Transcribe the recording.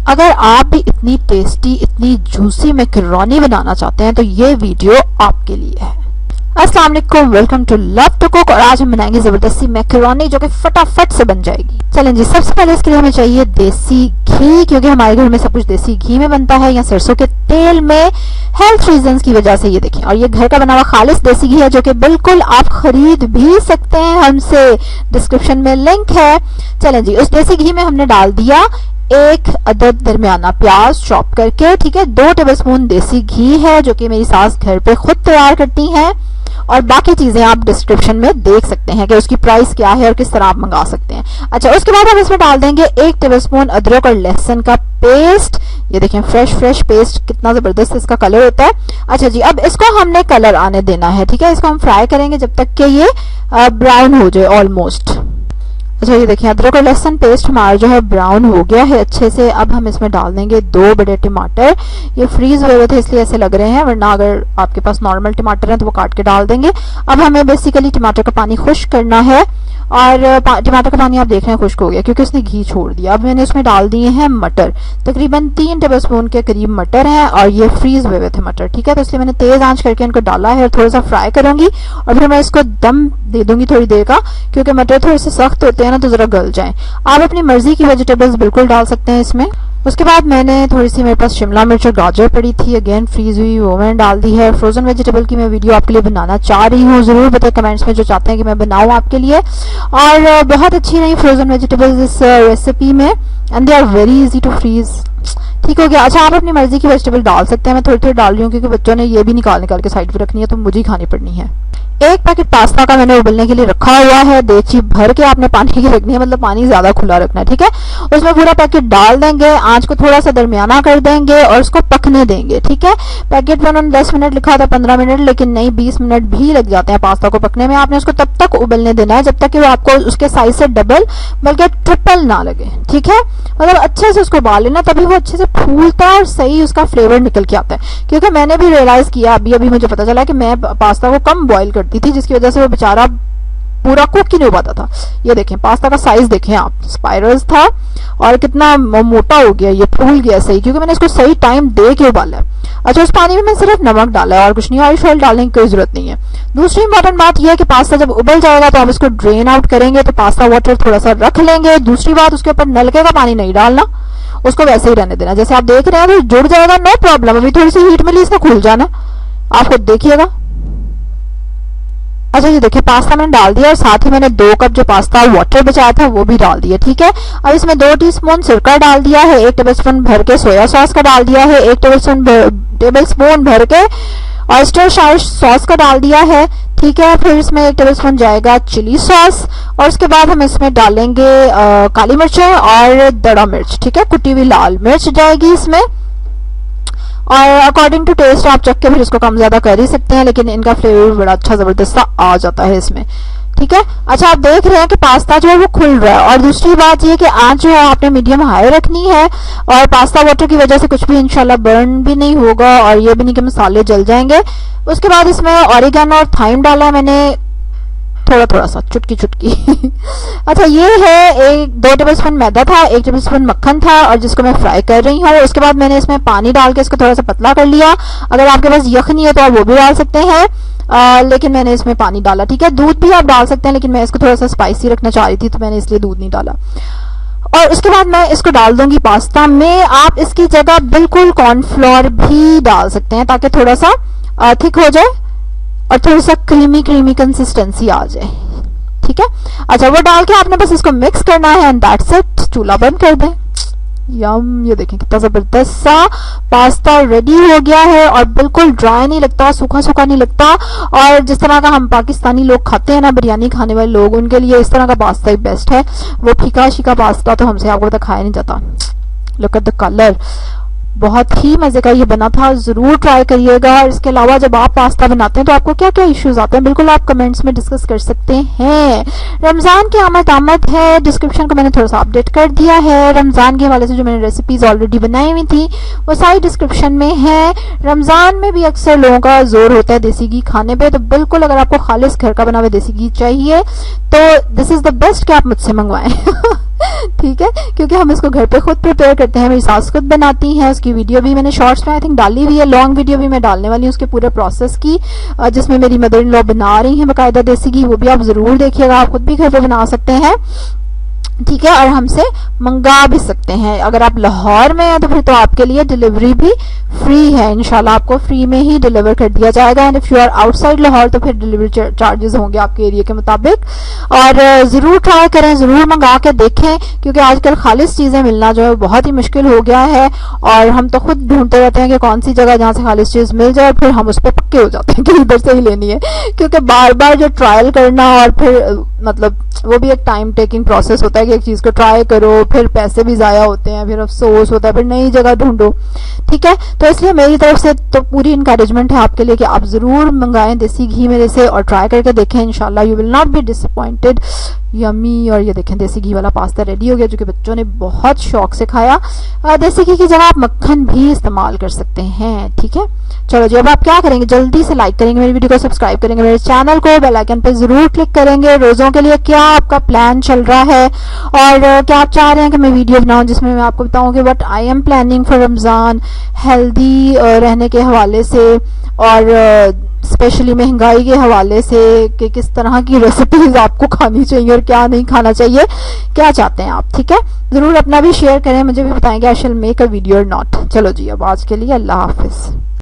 अगर आप भी इतनी टेस्टी, इतनी जूसी मैकरोनी बनाना चाहते हैं तो ये वीडियो आपके लिए है। अस्सलाम वालेकुम, welcome to love to cook. और आज हम बनाएंगे जबरदस्ती मैकरोनी जो कि फटाफट से बन जाएगी। चलें जी, सबसे पहले इसके लिए हमें चाहिए देसी घी, क्योंकि हमारे घर में सब कुछ देसी घी में बनता है या सरसों के तेल में, हेल्थ रीजंस की वजह से। ये देखें, और ये घर का बना हुआ खालिस देसी घी है जो कि बिल्कुल आप खरीद भी सकते हैं हमसे, डिस्क्रिप्शन में लिंक है। चलें जी, उस देसी घी में हमने डाल दिया 1 अदद दरमियाना प्याज चॉप करके, ठीक है। 2 टेबलस्पून देसी घी है जो कि मेरी सास घर पे खुद तैयार करती हैं, और बाकी चीजें आप डिस्क्रिप्शन में देख सकते हैं कि उसकी प्राइस क्या है और किस तरह आप मंगा सकते हैं। अच्छा, उसके बाद हम इसमें डाल देंगे 1 टेबलस्पून अदरक और लहसुन का पेस्ट। ये देखें, फ्रेश पेस्ट, कितना जबरदस्त इसका कलर होता है। अच्छा जी, अब इसको हमने कलर आने देना है, ठीक है। इसको हम फ्राई करेंगे जब तक कि ये ब्राउन हो जाए ऑलमोस्ट। अच्छा, ये देखिए अदरक और लहसुन पेस्ट हमारा जो है ब्राउन हो गया है अच्छे से। अब हम इसमें डाल देंगे 2 बड़े टमाटर। ये फ्रीज हुए थे इसलिए ऐसे लग रहे हैं, वरना अगर आपके पास नॉर्मल टमाटर हैं तो वो काट के डाल देंगे। अब हमें बेसिकली टमाटर का पानी खुश्क करना है, और टमाटर का पानी आप देख रहे हैं खुश्क हो गया क्योंकि उसने घी छोड़ दिया। अब मैंने इसमें डाल दिए हैं मटर, तकरीबन 3 टेबलस्पून के करीब मटर हैं, और ये फ्रीज हुए थे मटर, ठीक है। तो इसलिए मैंने तेज आंच करके इनको डाला है और थोड़ा सा फ्राई करूंगी, और फिर मैं इसको दम दे दूंगी थोड़ी देर का, क्योंकि मटर थोड़े से सख्त होते हैं ना तो जरा गल जाए। आप अपनी मर्जी की वेजिटेबल्स बिल्कुल डाल सकते हैं इसमें। उसके बाद मैंने थोड़ी सी, मेरे पास शिमला मिर्च और गाजर पड़ी थी, अगेन फ्रीज हुई, वो मैंने डाल दी है। फ्रोजन वेजिटेबल की मैं वीडियो आपके लिए बनाना चाह रही हूँ, जरूर बताएं कमेंट्स में जो चाहते हैं कि मैं बनाऊं आपके लिए। और बहुत अच्छी रही फ्रोजन वेजिटेबल्स इस रेसिपी में, and they are very easy to freeze, ठीक हो गया। अच्छा, आप अपनी मर्जी की वेजिटेबल डाल सकते हैं, मैं थोड़ी डाल रही हूँ क्योंकि बच्चों ने ये भी निकाल के साइड पे रखनी है तो मुझे ही खानी पड़नी है। 1 पैकेट पास्ता का मैंने उबलने के लिए रखा हुआ है, देगची भर के आपने पानी की रखनी है, मतलब पानी ज्यादा खुला रखना है, ठीक है। उसमें पूरा पैकेट डाल देंगे, आंच को थोड़ा सा दरमियाना कर देंगे और उसको पकने देंगे, ठीक है। पैकेट में उन्होंने 10 मिनट लिखा था, 15 मिनट, लेकिन नहीं, 20 मिनट भी लग जाते हैं पास्ता को पकने में। आपने उसको तब तक उबलने देना है जब तक कि वो आपको उसके साइज से डबल बल्कि ट्रिपल ना लगे, ठीक है। मतलब अच्छे से उसको उबाल लेना, तभी वो अच्छे से फूलता है और सही उसका फ्लेवर निकल के आता है। क्योंकि मैंने भी रियलाइज किया, अभी मुझे पता चला कि मैं पास्ता को कम बॉईल करती थी, जिसकी वजह से वो बेचारा पूरा कुक ही नहीं हो पाता था। ये देखें, पास्ता का साइज देखें आप, स्पाइरल्स था और कितना मोटा हो गया, ये फूल गया सही, क्योंकि मैंने इसको सही टाइम दे के उबाला है। अच्छा, उस पानी में मैं सिर्फ नमक डाला है और कुछ नहीं, ऑयल डालने की कोई जरूरत नहीं है। दूसरी इंपॉर्टेंट बात यह है कि पास्ता जब उबल जाएगा तो आप इसको ड्रेन आउट करेंगे तो पास्ता वाटर थोड़ा सा रख लेंगे। दूसरी बात, उसके ऊपर नलके का पानी नहीं डालना, उसको वैसे ही रहने देना। जैसे आप देख रहे हैं तो जुड़ जाएगा, नो प्रॉब्लम, अभी थोड़ी सी हीट मिली, इसने खुल जाना, आप खुद देखिएगा। अच्छा, ये देखिए पास्ता मैंने डाल दिया और साथ ही मैंने 2 कप जो पास्ता वाटर बचाया था वो भी डाल दिया, ठीक है। अब इसमें 2 टीस्पून सिरका डाल दिया है, 1 टेबलस्पून भर के सोया सॉस का डाल दिया है, 1 टेबलस्पून भर के ऑयस्टर सॉस का डाल दिया है, ठीक है। फिर इसमें 1 टेबलस्पून जाएगा चिली सॉस, और उसके बाद हम इसमें डालेंगे काली मिर्चें और दड़ा मिर्च, ठीक है। कुटी हुई लाल मिर्च जाएगी इसमें, और अकॉर्डिंग टू टेस्ट आप चख के फिर इसको कम ज्यादा कर ही सकते हैं, लेकिन इनका फ्लेवर बड़ा अच्छा जबरदस्त आ जाता है इसमें, ठीक है। अच्छा, आप देख रहे हैं कि पास्ता जो है वो खुल रहा है, और दूसरी बात ये कि आंच जो है आपने मीडियम हाई रखनी है, और पास्ता वाटर की वजह से कुछ भी इंशाल्लाह बर्न भी नहीं होगा, और ये भी नहीं कि मसाले जल जाएंगे। उसके बाद इसमें ऑरिगेनो और थाइम डाला है मैंने, थोड़ा सा, चुटकी अच्छा, ये है 2 टेबलस्पून मैदा था, 1 टेबलस्पून मक्खन था, और जिसको मैं फ्राई कर रही हूँ। उसके बाद मैंने इसमें पानी डाल के इसको थोड़ा सा पतला कर लिया। अगर आपके पास यखनी है तो आप वो भी डाल सकते हैं, लेकिन मैंने इसमें पानी डाला, ठीक है। दूध भी आप डाल सकते हैं, लेकिन मैं इसको थोड़ा सा स्पाइसी रखना चाह रही थी तो मैंने इसलिए दूध नहीं डाला। और उसके बाद मैं इसको डाल दूंगी पास्ता में। आप इसकी जगह बिल्कुल कॉर्नफ्लोर भी डाल सकते हैं ताकि थोड़ा सा थिक हो जाए और थोड़ा सा क्रीमी कंसिस्टेंसी आ जाए, ठीक है। अच्छा, वो डाल के आपने बस इसको मिक्स करना है, एंड दैट्स इट। चूल्हा बंद कर दें। यम, ये देखें कितना जबरदस्त सा पास्ता रेडी हो गया है, और बिल्कुल ड्राई नहीं लगता, सूखा नहीं लगता। और जिस तरह का हम पाकिस्तानी लोग खाते हैं ना, बिरयानी खाने वाले लोग, उनके लिए इस तरह का पास्ता ही बेस्ट है। वो फीका शीका पास्ता तो हमसे आपको पता खाया नहीं जाता। लुक एट द कलर, बहुत ही मजे का ये बना था, जरूर ट्राई करिएगा। और इसके अलावा जब आप पास्ता बनाते हैं तो आपको क्या क्या इश्यूज आते हैं, बिल्कुल आप कमेंट्स में डिस्कस कर सकते हैं। रमजान की आमद है, डिस्क्रिप्शन को मैंने थोड़ा सा अपडेट कर दिया है। रमजान के हवाले से जो मैंने रेसिपीज ऑलरेडी बनाई हुई थी वो सारी डिस्क्रिप्शन में है। रमजान में भी अक्सर लोगों का जोर होता है देसी घी खाने पे, तो बिल्कुल अगर आपको खालिस घर का बना हुआ देसी घी चाहिए तो दिस इज द बेस्ट कि आप मुझसे मंगवाएं। ठीक है, क्योंकि हम इसको घर पे खुद प्रिपेयर करते हैं, मेरी सास खुद बनाती हैं। उसकी वीडियो भी मैंने शॉर्ट्स में आई थिंक डाली हुई है, लॉन्ग वीडियो भी मैं डालने वाली हूँ उसके पूरे प्रोसेस की, जिसमें मेरी मदर इन लॉ बना रही हैं बाकायदा देसी घी, वो भी आप जरूर देखिएगा, आप खुद भी घर पे बना सकते हैं। ठीक है, और हमसे मंगा भी सकते हैं। अगर आप लाहौर में हैं तो फिर तो आपके लिए डिलीवरी भी फ्री है, इंशाल्लाह आपको फ्री में ही डिलीवर कर दिया जाएगा। And if you are outside Lahore तो फिर डिलीवरी चार्जेस होंगे आपके एरिया के मुताबिक। और जरूर ट्राई करें, जरूर मंगा के देखें, क्योंकि आजकल खालिश चीजें मिलना जो है बहुत ही मुश्किल हो गया है, और हम तो खुद ढूंढते रहते हैं कि कौन सी जगह जहाँ से खालिश चीज मिल जाए, फिर हम उस पर पक्के हो जाते हैं कि इधर से ही लेनी है, क्योंकि बार बार जो ट्रायल करना और फिर मतलब वो भी एक टाइम टेकिंग प्रोसेस होता है कि एक चीज को ट्राई करो, फिर पैसे भी जाया होते हैं, फिर अफसोस होता है, फिर नई जगह ढूंढो। ठीक है, तो इसलिए मेरी तरफ से तो पूरी इनकरेजमेंट है आपके लिए कि आप जरूर मंगाएं देसी घी मेरे से और ट्राई करके देखें, इंशाल्लाह you will not be disappointed. Yummy. और ये देखें देसी घी वाला पास्ता रेडी हो गया, जो कि बच्चों ने बहुत शौक से खाया। देसी घी की जगह आप मक्खन भी इस्तेमाल कर सकते हैं। ठीक है, चलो जी, अब आप क्या करेंगे, जल्दी से लाइक करेंगे मेरी वीडियो को, सब्सक्राइब करेंगे मेरे चैनल को, बेल आइकन पे जरूर क्लिक करेंगे। रोजों के लिए क्या आपका प्लान चल रहा है और क्या आप चाह रहे हैं कि मैं वीडियो बनाऊं जिसमें मैं आपको बताऊं कि what I am planning for Ramzan, healthy रहने के हवाले से और स्पेशली महंगाई के हवाले से कि किस तरह की रेसिपीज आपको खानी चाहिए और क्या नहीं खाना चाहिए, क्या चाहते हैं आप। ठीक है, जरूर अपना भी शेयर करें, मुझे भी बताएंगे आई शैल मेक अ वीडियो और नॉट। चलो जी, अब आज के लिए अल्लाह हाफिज।